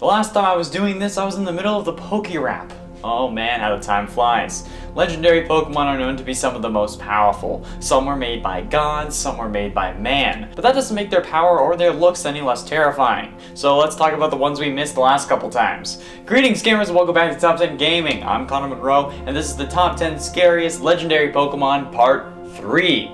The last time I was doing this, I was in the middle of the Pokerap. Oh man, how the time flies. Legendary Pokemon are known to be some of the most powerful. Some were made by gods, some were made by man. But that doesn't make their power or their looks any less terrifying. So let's talk about the ones we missed the last couple times. Greetings gamers and welcome back to Top 10 Gaming. I'm Connor Monroe, and this is the Top 10 Scariest Legendary Pokemon Part 3.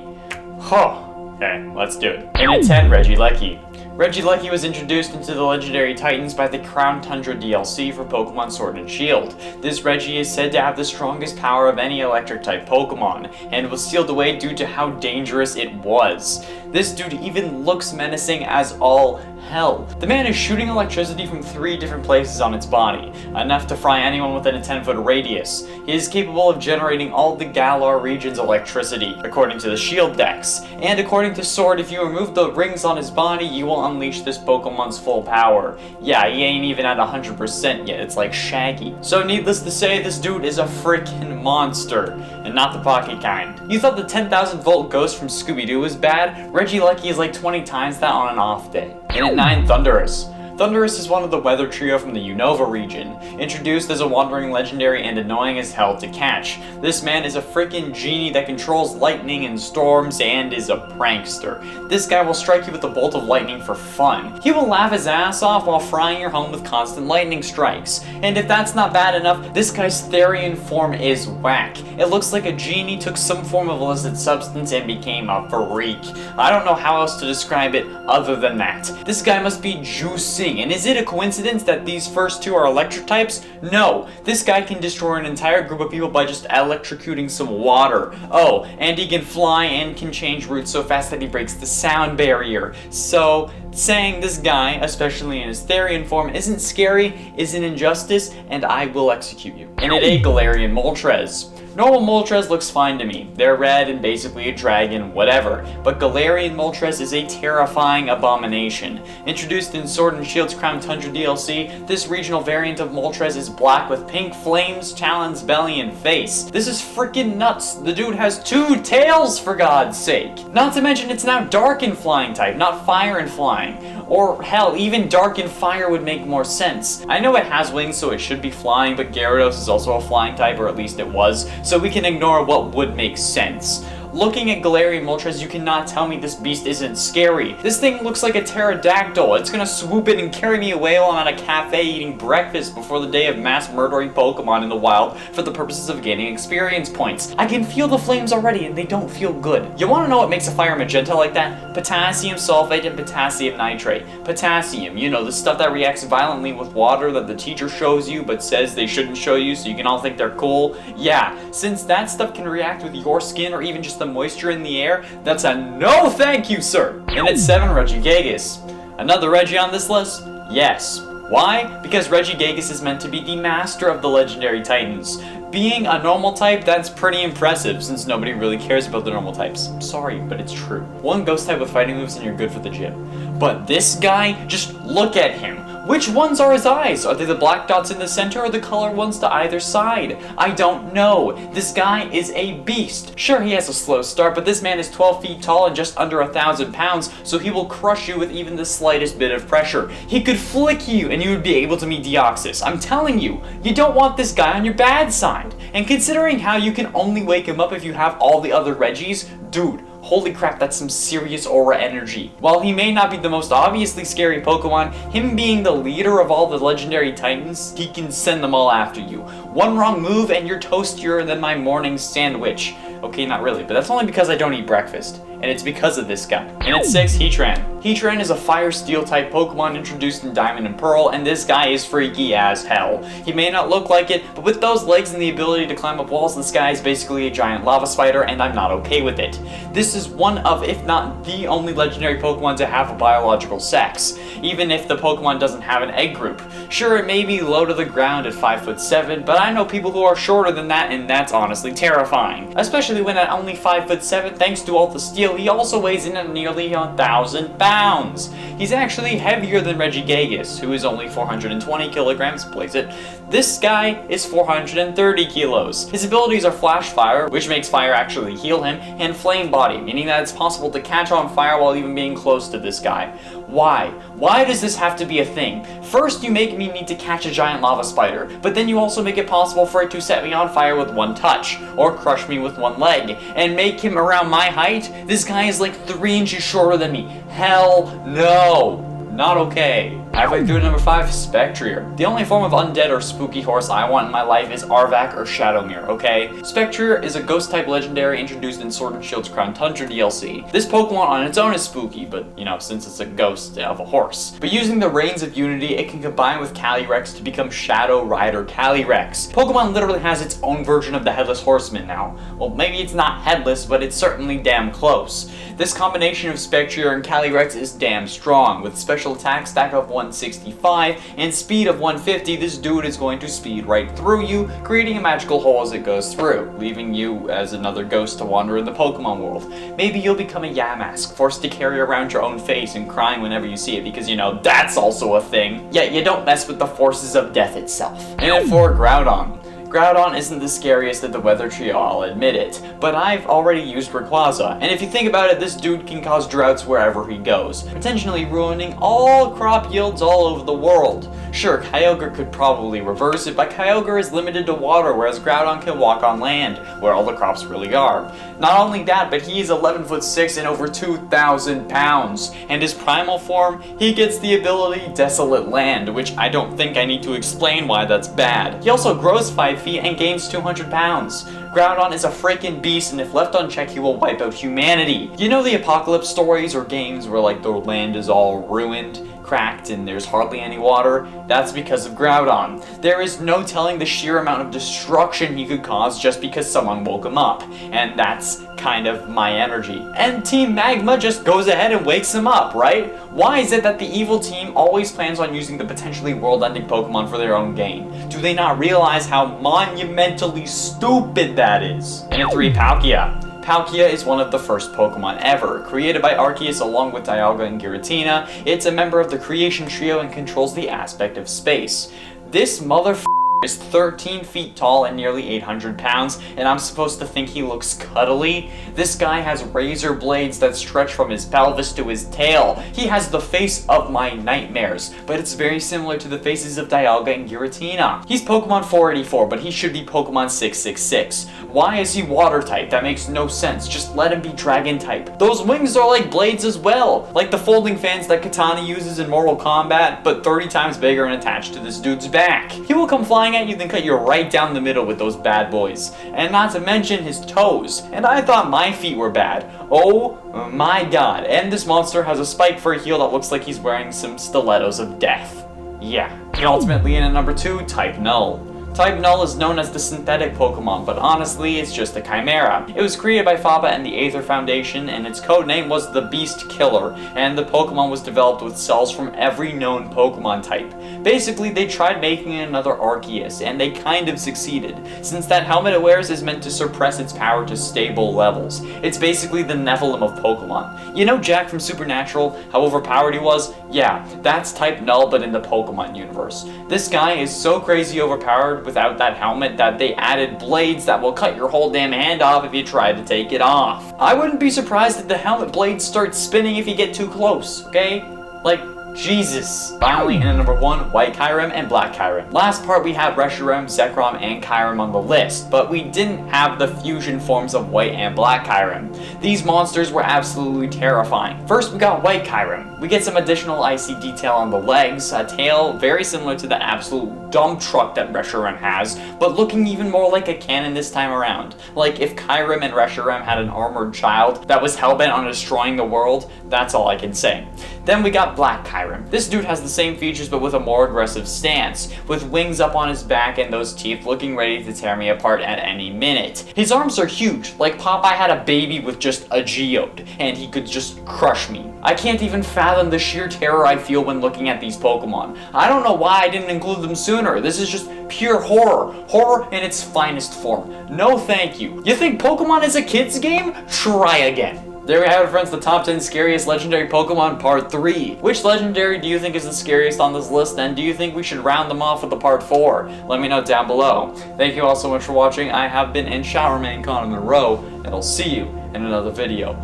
Okay, let's do it. And at 10, Regieleki. Regieleki was introduced into the Legendary Titans by the Crown Tundra DLC for Pokemon Sword and Shield. This Regi is said to have the strongest power of any electric-type Pokemon, and was sealed away due to how dangerous it was. This dude even looks menacing as all hell. The man is shooting electricity from 3 different places on its body, enough to fry anyone within a 10-foot radius. He is capable of generating all the Galar region's electricity, according to the Shield Dex. And according to Sword, if you remove the rings on his body, you will unleash this Pokemon's full power. Yeah, he ain't even at 100% yet, it's like Shaggy. So needless to say, this dude is a freaking monster, and not the pocket kind. You thought the 10,000 volt ghost from Scooby-Doo was bad? Regieleki is like 20 times that on an off day. And at 9, Thundurus. Thundurus is one of the weather trio from the Unova region, introduced as a wandering legendary and annoying as hell to catch. This man is a freaking genie that controls lightning and storms and is a prankster. This guy will strike you with a bolt of lightning for fun. He will laugh his ass off while frying your home with constant lightning strikes. And if that's not bad enough, this guy's Therian form is whack. It looks like a genie took some form of illicit substance and became a freak. I don't know how else to describe it other than that. This guy must be juicing. And is it a coincidence that these first 2 are electric types? No, this guy can destroy an entire group of people by just electrocuting some water. Oh, and he can fly and can change routes so fast that he breaks the sound barrier. So, saying this guy, especially in his Therian form, isn't scary is an injustice, and I will execute you. And at 8, Galarian Moltres. Normal Moltres looks fine to me. They're red and basically a dragon, whatever. But Galarian Moltres is a terrifying abomination. Introduced in Sword and Shield's Crown Tundra DLC, this regional variant of Moltres is black with pink flames, talons, belly, and face. This is freaking nuts. The dude has 2 tails, for God's sake. Not to mention it's now dark and flying type, not fire and flying. Or hell, even dark and fire would make more sense. I know it has wings, so it should be flying, but Gyarados is also a flying type, or at least it was, so we can ignore what would make sense. Looking at Galarian Moltres, you cannot tell me this beast isn't scary. This thing looks like a pterodactyl. It's gonna swoop in and carry me away while I'm at a cafe eating breakfast before the day of mass murdering Pokemon in the wild for the purposes of gaining experience points. I can feel the flames already and they don't feel good. You wanna know what makes a fire magenta like that? Potassium sulfate and potassium nitrate. Potassium, you know, the stuff that reacts violently with water that the teacher shows you but says they shouldn't show you so you can all think they're cool. Yeah, since that stuff can react with your skin or even just the moisture in the air, that's a no thank you, sir. And at 7, Regigigas. Another Regi on this list? Yes. Why? Because Regigigas is meant to be the master of the Legendary Titans. Being a normal type, that's pretty impressive since nobody really cares about the normal types. I'm sorry, but it's true. 1 ghost type with fighting moves and you're good for the gym. But this guy, just look at him. Which ones are his eyes? Are they the black dots in the center or the colored ones to either side? I don't know. This guy is a beast. Sure, he has a slow start, but this man is 12 feet tall and just under 1,000 pounds, so he will crush you with even the slightest bit of pressure. He could flick you and you would be able to meet Deoxys. I'm telling you, you don't want this guy on your bad side. And considering how you can only wake him up if you have all the other Regis, dude, holy crap, that's some serious aura energy. While he may not be the most obviously scary Pokemon, him being the leader of all the Legendary Titans, he can send them all after you. 1 wrong move and you're toastier than my morning sandwich. Okay, not really, but that's only because I don't eat breakfast. And it's because of this guy. And at 6, Heatran. Heatran is a Fire Steel type Pokemon introduced in Diamond and Pearl, and this guy is freaky as hell. He may not look like it, but with those legs and the ability to climb up walls, this guy is basically a giant lava spider, and I'm not okay with it. This is one of, if not the only legendary Pokemon to have a biological sex, even if the Pokemon doesn't have an egg group. Sure, it may be low to the ground at 5'7", but I know people who are shorter than that, and that's honestly terrifying. Especially when at only 5'7", thanks to all the steel, he also weighs in at nearly 1,000 pounds. He's actually heavier than Regigigas, who is only 420 kilograms, blaze it. This guy is 430 kilos. His abilities are Flash Fire, which makes fire actually heal him, and Flame Body, meaning that it's possible to catch on fire while even being close to this guy. Why? Why does this have to be a thing? First, you make me need to catch a giant lava spider, but then you also make it possible for it to set me on fire with one touch, or crush me with one leg, and make him around my height? This guy is like 3 inches shorter than me. Hell no! Not okay. Halfway through number 5, Spectrier. The only form of undead or spooky horse I want in my life is Arvac or Shadowmere, okay? Spectrier is a ghost-type legendary introduced in Sword and Shield's Crown Tundra DLC. This Pokemon on its own is spooky, but, you know, since it's a ghost of a horse. But using the Reins of Unity, it can combine with Calyrex to become Shadow Rider Calyrex. Pokemon literally has its own version of the Headless Horseman now. Well, maybe it's not headless, but it's certainly damn close. This combination of Spectrier and Calyrex is damn strong. With special attack stack of 165 and speed of 150, this dude is going to speed right through you, creating a magical hole as it goes through, leaving you as another ghost to wander in the Pokemon world. Maybe you'll become a Yamask, forced to carry around your own face and crying whenever you see it, because you know, that's also a thing. Yet you don't mess with the forces of death itself. And then for Groudon. Groudon isn't the scariest of the weather trio, I'll admit it, but I've already used Rayquaza, and if you think about it, this dude can cause droughts wherever he goes, potentially ruining all crop yields all over the world. Sure, Kyogre could probably reverse it, but Kyogre is limited to water, whereas Groudon can walk on land, where all the crops really are. Not only that, but he's 11'6" and over 2,000 pounds, and his primal form, he gets the ability Desolate Land, which I don't think I need to explain why that's bad. He also grows 5 feet and gains 200 pounds. Groudon is a freaking beast, and if left unchecked, he will wipe out humanity. You know the apocalypse stories or games where like the land is all ruined, cracked, and there's hardly any water? That's because of Groudon. There is no telling the sheer amount of destruction he could cause just because someone woke him up, and that's kind of my energy. And Team Magma just goes ahead and wakes him up, right? Why is it that the evil team always plans on using the potentially world-ending Pokemon for their own gain? Do they not realize how monumentally stupid that is? And at 3, Palkia. Palkia is one of the first Pokemon ever. Created by Arceus along with Dialga and Giratina, it's a member of the Creation Trio and controls the aspect of space. This motherfucker is 13 feet tall and nearly 800 pounds, and I'm supposed to think he looks cuddly? This guy has razor blades that stretch from his pelvis to his tail. He has the face of my nightmares, but it's very similar to the faces of Dialga and Giratina. He's Pokemon 484, but he should be Pokemon 666. Why is he water type? That makes no sense. Just let him be dragon type. Those wings are like blades as well, like the folding fans that Katana uses in Mortal Kombat, but 30 times bigger and attached to this dude's back. He will come flying at you, then cut you right down the middle with those bad boys. And not to mention his toes. And I thought my feet were bad. Oh my god. And this monster has a spike for a heel that looks like he's wearing some stilettos of death. Yeah. And ultimately in at number 2, Type Null. Type Null is known as the synthetic Pokemon, but honestly, it's just a chimera. It was created by Faba and the Aether Foundation, and its codename was the Beast Killer, and the Pokemon was developed with cells from every known Pokemon type. Basically, they tried making another Arceus, and they kind of succeeded, since that helmet it wears is meant to suppress its power to stable levels. It's basically the Nephilim of Pokemon. You know Jack from Supernatural, how overpowered he was? Yeah, that's Type Null, but in the Pokemon universe. This guy is so crazy overpowered without that helmet that they added blades that will cut your whole damn hand off if you try to take it off. I wouldn't be surprised if the helmet blades start spinning if you get too close, okay? Like, Jesus. Finally, in at number 1, White Kyurem and Black Kyurem. Last part we had Reshiram, Zekrom, and Kyurem on the list, but we didn't have the fusion forms of White and Black Kyurem. These monsters were absolutely terrifying. First we got White Kyurem. We get some additional icy detail on the legs, a tail very similar to the absolute dump truck that Reshiram has, but looking even more like a cannon this time around. Like if Kyurem and Reshiram had an armored child that was hellbent on destroying the world, that's all I can say. Then we got Black Kyurem. This dude has the same features but with a more aggressive stance, with wings up on his back and those teeth looking ready to tear me apart at any minute. His arms are huge, like Popeye had a baby with just a geode, and he could just crush me. I can't even fathom the sheer terror I feel when looking at these Pokemon. I don't know why I didn't include them sooner. This is just pure horror. Horror in its finest form. No thank you. You think Pokemon is a kid's game? Try again. There we have it, friends, the top 10 scariest legendary Pokemon part 3. Which legendary do you think is the scariest on this list, and do you think we should round them off with a part 4? Let me know down below. Thank you all so much for watching. I have been in Showerman Connor Monroe, and I'll see you in another video.